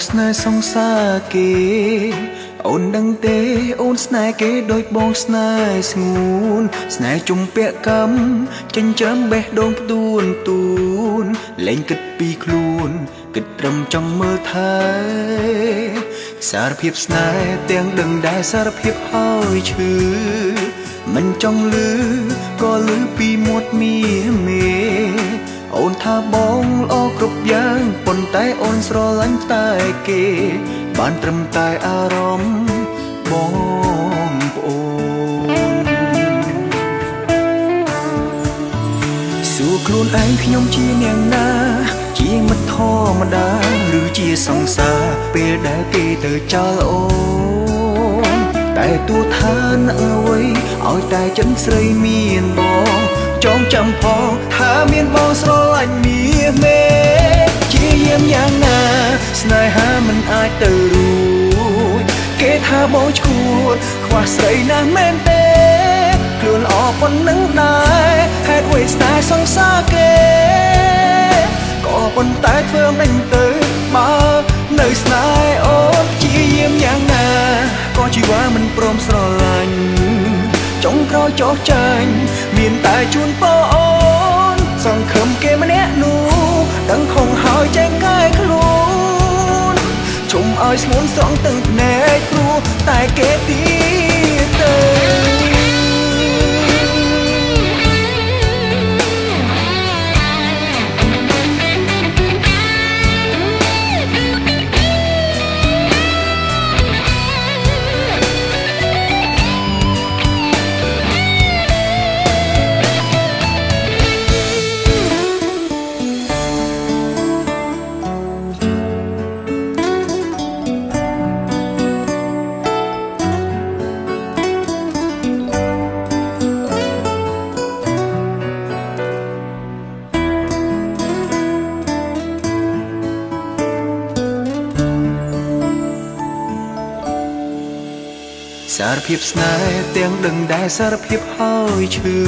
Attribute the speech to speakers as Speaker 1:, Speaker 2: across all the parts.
Speaker 1: ស្នេហ៍សង្សារគេអូនដឹងទេអូនស្នេហ៍គេដូចបងស្នេហ៍ស្ងួនស្នេហ៍ជុំពាក់កម្មចិញ្ចឹមបេះដូងផ្ទួនទួនលែងគិតពីខ្លួនគិតត្រឹមចង់មើលថែសារភាពស្នេហ៍ទាំងដឹងដែរសារភាពហើយឈឺមិនចង់លឺក៏លឺពីមាត់មាមេអូនថាបងល្អគ្រប់យ៉ាងប៉ុន្តែអូនស្រឡាញ់តែគេបានត្រឹមតែអារម្មណ៍បងប្អូនសួរខ្លួនឯងខ្ញុំជាអ្នកណាជាមិត្តធម្មតាឬជាសង្សារពេលដែលគេទៅចោលអូនតែទួថានឹងអ្វីឲ្យតែចិនស្រីមានបងចងចាំផងថាមានបងស្រឡាញ់មាសមេជាយាមយ៉ាងណាស្នេហាមិនអាចទៅរួចគេថាបងឈួតខ្វះស្រីណាស់មែនទេខ្លួនល្អប៉ុណ្ណឹងដែរហេតុអ្វីស្នេហ៍សង្សារគេក៏ប៉ុន្តែធ្វើមិនទៅបើនៅស្នេហ៍អូនជាយាមយ៉ាងណាក៏ជីវ៉ាមិនព្រមស្រឡាញ់ចុងក្រោយចោះចាញ់មានតែជូនពរអូនសង្ឃឹមគេម្នាក់នោះដឹងខំហើយចែងកាយខ្លួនជុំឲ្យស្ងួនស្រង់ទាំងភ្នែកព្រោះតែគេទៀតទៅសារភាពស្នេហ៍ទាំងដឹងដែរសារភាពហើយឈឺ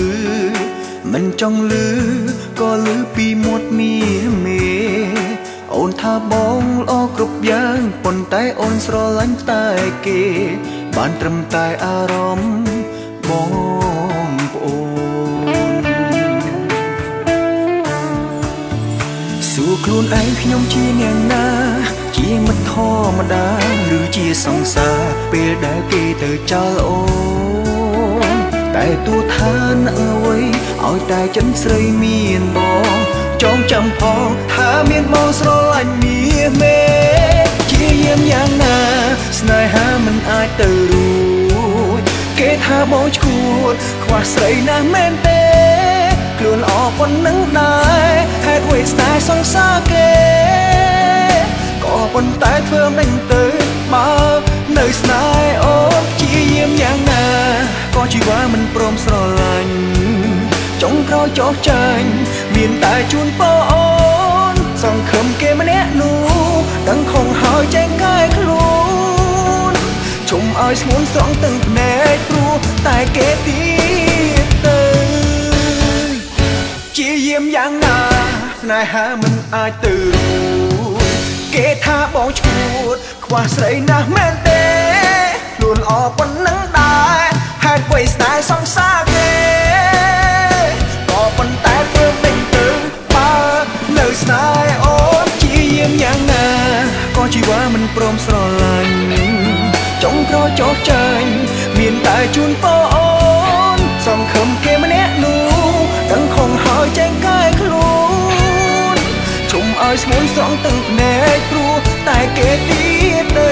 Speaker 1: មិនចង់លឺក៏លឺពីមាត់មាមេអូនថាបងល្អគ្រប់យ៉ាងប៉ុន្តែអូនស្រឡាញ់តែគេបានត្រឹមតែអារម្មណ៍បងប្អូនសួរខ្លួនឯងខ្ញុំជាអ្នកណាជាមិត្តធម្មតាឬជាសង្សារពេលដែលគេទៅចោលអូនតែទួថានឹងអ្វីឲ្យតែចិនស្រីមានបងចងចាំផងថាមានបងស្រឡាញ់មាសមេជាយាមយ៉ាងណាស្នេហាមិនអាចទៅរួចគេថាបងឈួតខ្វះស្រីណាស់មែនទេខ្លួនល្អប៉ុណ្ណឹងដែរហេតុអ្វីស្នេហ៍សង្សារគេក៏ប៉ុន្តែធ្វើមិនទៅបើនៅស្នេហ៍អូនជាយាមយ៉ាងណាក៏ជីវ៉ាមិនព្រមស្រឡាញ់ចុងក្រោយចោះចាញ់មានតែជូនពរអូនសង្ឃឹមគេម្នាក់នោះដឹងខំហើយចែងកាយខ្លួនជុំឲ្យស្ងួនស្រង់ទាំងភ្នែកព្រោះតែគេទៀតទៅជាយាមយ៉ាងណាស្នេហាមិនអាចទៅរួចគេថាបងឈួតខ្វះស្រីណាស់មែនទេខ្លួនល្អប៉ុណ្ណឹងដែរហេតុអ្វីស្នេហ៍សង្សារគេក៏ប៉ុន្តែធ្វើមិនទៅបើនៅស្នេហ៍អូនជាយាមយ៉ាងណាក៏ជីវ៉ាមិនព្រមស្រឡាញ់ចុងក្រោយចោះចាញ់មានតែជូនពរអូនសង្ឃឹមគេម្នាក់នោះដឹងខំហើយចែងកាយខ្លួនជុំឲ្យស្ងួនស្រង់ទាំងភ្នែកព្រោះតែគេទៀតទៅ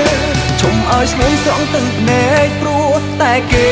Speaker 1: ជុំឲ្យស្ងួនស្រង់ទាំងភ្នែកព្រោះតែគេ